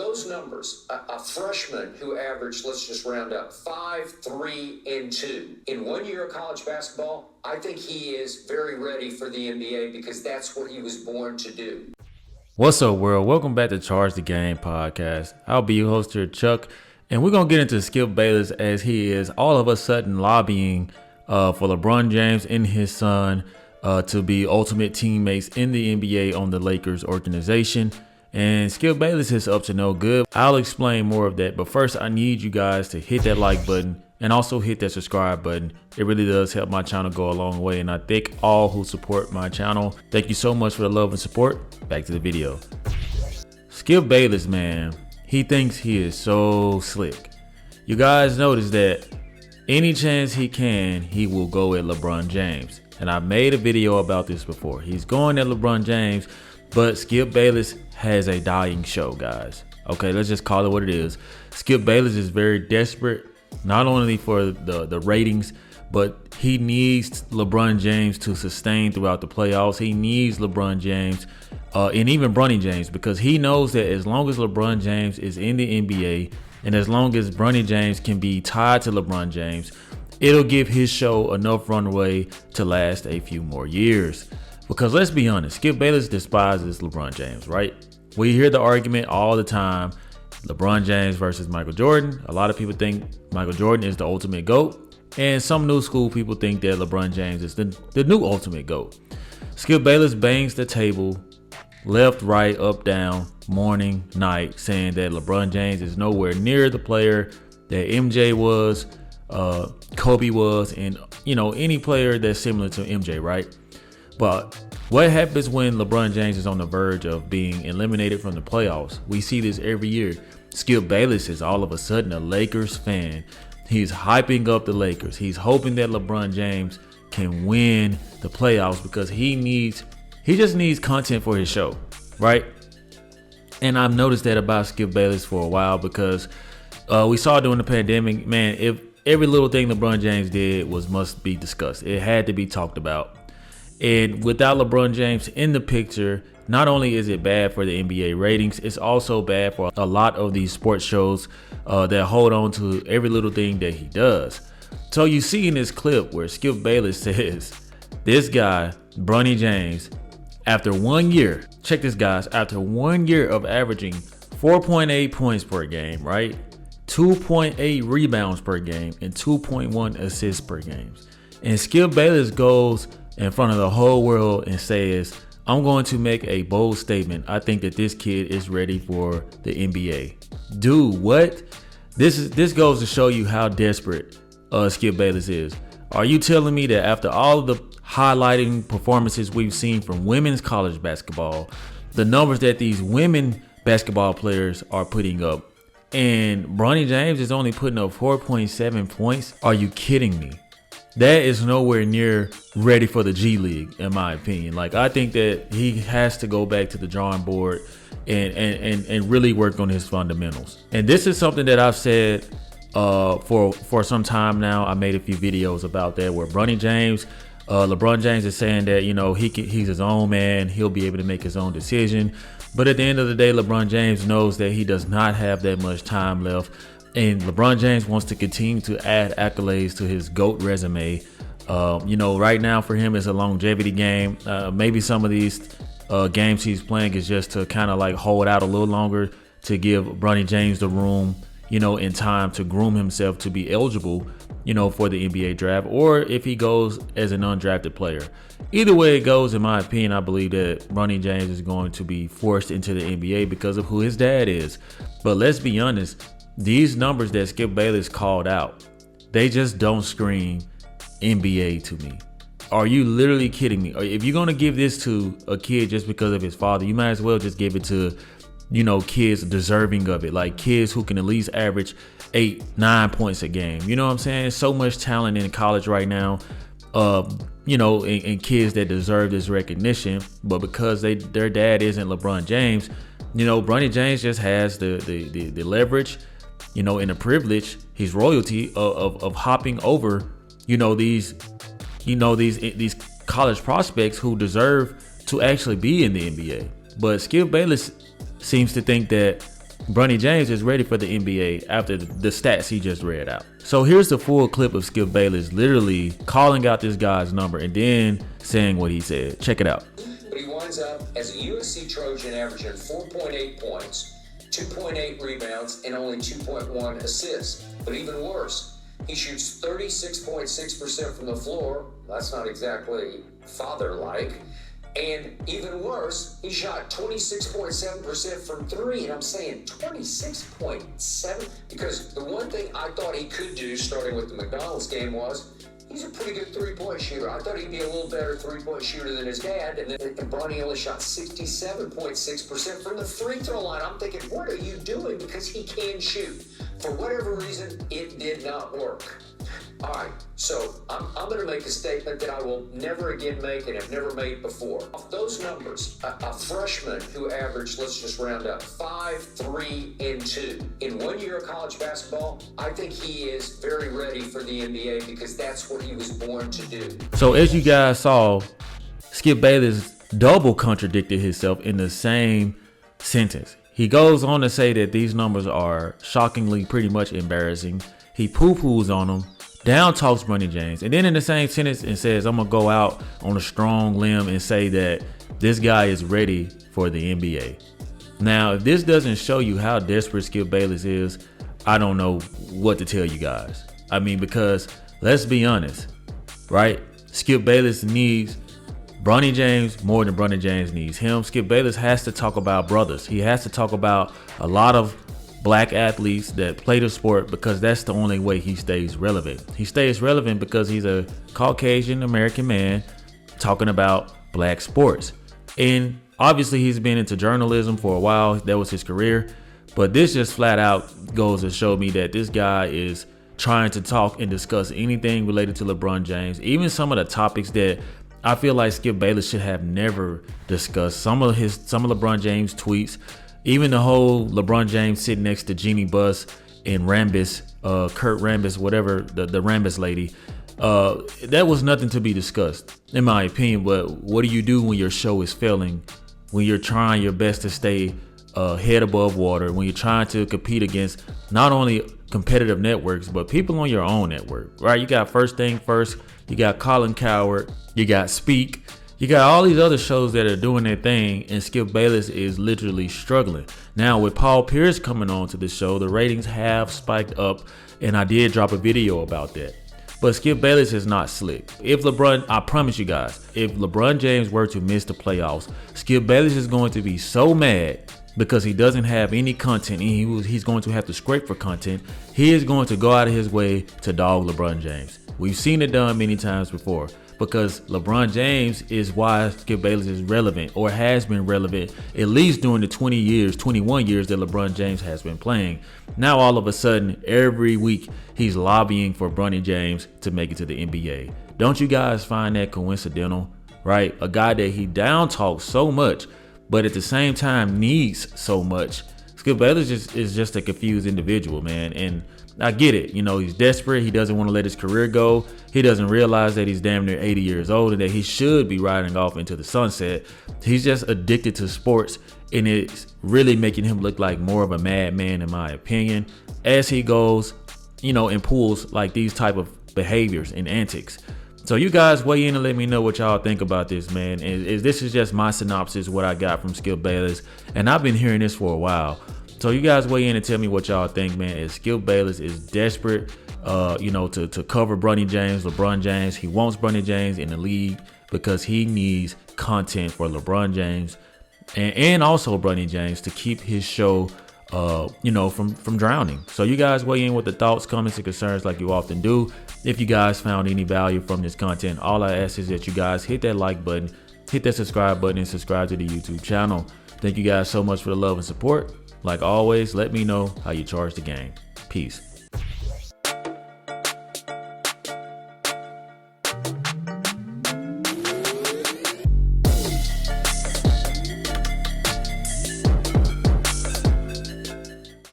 those numbers, a freshman who averaged, let's just round up, 5, 3, and 2 in 1 year of college basketball, I think he is very ready for the NBA because that's what he was born to do. What's up, world? Welcome back to Charge the Game podcast. I'll be your host here, Chuck, and we're going to get into Skip Bayless as he is all of a sudden lobbying for LeBron James and his son to be ultimate teammates in the NBA on the Lakers organization. And Skip Bayless is up to no good. I'll explain more of that, but first I need you guys to hit that like button and also hit that subscribe button. It really does help my channel go a long way, and I thank all who support my channel. Thank you so much for the love and support. Back to the video. Skip Bayless, man, he thinks he is so slick. You guys notice that any chance he can, he will go at LeBron James. And I made a video about this before. He's going at LeBron James, but Skip Bayless has a dying show, guys. Okay, let's just call it what it is. Skip Bayless is very desperate, not only for the ratings, but he needs LeBron James to sustain throughout the playoffs. He needs LeBron James and even Bronny James, because he knows that as long as LeBron James is in the NBA and as long as Bronny James can be tied to LeBron James, it'll give his show enough runway to last a few more years. Because let's be honest, Skip Bayless despises LeBron James, right? We hear the argument all the time, LeBron James versus Michael Jordan. A lot of people think Michael Jordan is the ultimate GOAT, and some new school people think that LeBron James is the new ultimate GOAT. Skip Bayless bangs the table left, right, up, down, morning, night, saying that LeBron James is nowhere near the player that MJ was, Kobe was, and any player that's similar to MJ, right? But what happens when LeBron James is on the verge of being eliminated from the playoffs? We see this every year. Skip Bayless is all of a sudden a Lakers fan. He's hyping up the Lakers. He's hoping that LeBron James can win the playoffs because he just needs content for his show, right? And I've noticed that about Skip Bayless for a while because we saw during the pandemic, man, if every little thing LeBron James did must be discussed. It had to be talked about. And without LeBron James in the picture, not only is it bad for the NBA ratings, it's also bad for a lot of these sports shows that hold on to every little thing that he does. So you see in this clip where Skip Bayless says, this guy, Bronny James, after 1 year, check this guys, after 1 year of averaging 4.8 points per game, right? 2.8 rebounds per game and 2.1 assists per game. And Skip Bayless goes in front of the whole world and says, I'm going to make a bold statement. I think that this kid is ready for the NBA. Dude, what? This goes to show you how desperate Skip Bayless is. Are you telling me that after all of the highlighting performances we've seen from women's college basketball, the numbers that these women basketball players are putting up, and Bronny James is only putting up 4.7 points? Are you kidding me? That is nowhere near ready for the G League, in my opinion. Like, I think that he has to go back to the drawing board and really work on his fundamentals. And this is something that I've said for some time now. I made a few videos about that where LeBron James is saying that, he's his own man. He'll be able to make his own decision. But at the end of the day, LeBron James knows that he does not have that much time left. And LeBron James wants to continue to add accolades to his GOAT resume. Right now for him it's a longevity game. Maybe some of these games he's playing is just to kind of like hold out a little longer to give Bronny James the room, in time to groom himself to be eligible, for the NBA draft, or if he goes as an undrafted player. Either way it goes, in my opinion, I believe that Bronny James is going to be forced into the NBA because of who his dad is. But let's be honest, these numbers that Skip Bayless called out, they just don't scream NBA to me. Are you literally kidding me? If you're going to give this to a kid just because of his father, you might as well just give it to, kids deserving of it. Like kids who can at least average 8-9 points a game. You know what I'm saying? So much talent in college right now, and kids that deserve this recognition. But because their dad isn't LeBron James, Bronny James just has the leverage, and the privilege, his royalty of hopping over, these college prospects who deserve to actually be in the NBA. But Skip Bayless seems to think that Bronny James is ready for the NBA after the stats he just read out. So here's the full clip of Skip Bayless literally calling out this guy's number and then saying what he said. Check it out. But he winds up as a USC Trojan averaging 4.8 points, 2.8 rebounds, and only 2.1 assists. But even worse, he shoots 36.6% from the floor. That's not exactly father-like. And even worse, he shot 26.7% from three. And I'm saying 26.7 because the one thing I thought he could do starting with the McDonald's game was he's a pretty good three-point shooter. I thought he'd be a little better three-point shooter than his dad. And Bronny only shot 67.6% from the free throw line. I'm thinking, what are you doing? Because he can shoot. For whatever reason, it did not work. All right, so I'm going to make a statement that I will never again make and have never made before. Off those numbers, a freshman who averaged, let's just round up, 5, 3, and 2 in 1 year of college basketball, I think he is very ready for the NBA because that's what he was born to do. So as you guys saw, Skip Bayless double contradicted himself in the same sentence. He goes on to say that these numbers are shockingly pretty much embarrassing. He poo-poos on them, down talks Bronny James, and then in the same sentence and says, I'm gonna go out on a strong limb and say that this guy is ready for the NBA. Now, if this doesn't show you how desperate Skip Bayless is, I don't know what to tell you guys. I mean, because let's be honest, right? Skip Bayless needs Bronny James more than Bronny James needs him. Skip Bayless has to talk about brothers. He has to talk about a lot of black athletes that play the sport because that's the only way he stays relevant. He stays relevant because he's a Caucasian American man talking about black sports. And obviously he's been into journalism for a while. That was his career. But this just flat out goes to show me that this guy is trying to talk and discuss anything related to LeBron James. Even some of the topics that I feel like Skip Bayless should have never discussed. Some of LeBron James tweets, even the whole LeBron James sitting next to Jeannie Buss and Rambis, Kurt Rambis, whatever, the Rambis lady, that was nothing to be discussed, in my opinion. But what do you do when your show is failing, when you're trying your best to stay head above water, when you're trying to compete against not only competitive networks, but people on your own network, right? You got First Thing First, you got Colin Coward, you got Speak, you got all these other shows that are doing their thing, and Skip Bayless is literally struggling. Now, with Paul Pierce coming on to the show, the ratings have spiked up, and I did drop a video about that. But Skip Bayless is not slick. If LeBron, I promise you guys, if LeBron James were to miss the playoffs, Skip Bayless is going to be so mad because he doesn't have any content and he's going to have to scrape for content. He is going to go out of his way to dog LeBron James. We've seen it done many times before because LeBron James is why Skip Bayless is relevant, or has been relevant, at least during the 21 years that LeBron James has been playing. Now all of a sudden, every week, he's lobbying for Bronny James to make it to the NBA. Don't you guys find that coincidental, right? A guy that he down talks so much, but at the same time needs so much. Skip Bayless is just a confused individual, man. And I get it. You know, he's desperate. He doesn't want to let his career go. He doesn't realize that he's damn near 80 years old and that he should be riding off into the sunset. He's just addicted to sports, and it's really making him look like more of a madman, in my opinion, as he goes, you know, and pulls like these type of behaviors and antics. So you guys weigh in and let me know what y'all think about this, man. This is just my synopsis, what I got from Skip Bayless, and I've been hearing this for a while. So you guys weigh in and tell me what y'all think, man. As Skip Bayless is desperate, to cover Bronny James, LeBron James. He wants Bronny James in the league because he needs content for LeBron James and also Bronny James to keep his show, from drowning. So you guys weigh in with the thoughts, comments, and concerns like you often do. If you guys found any value from this content, all I ask is that you guys hit that like button, hit that subscribe button, and subscribe to the YouTube channel. Thank you guys so much for the love and support. Like always, let me know how you charge the game. Peace.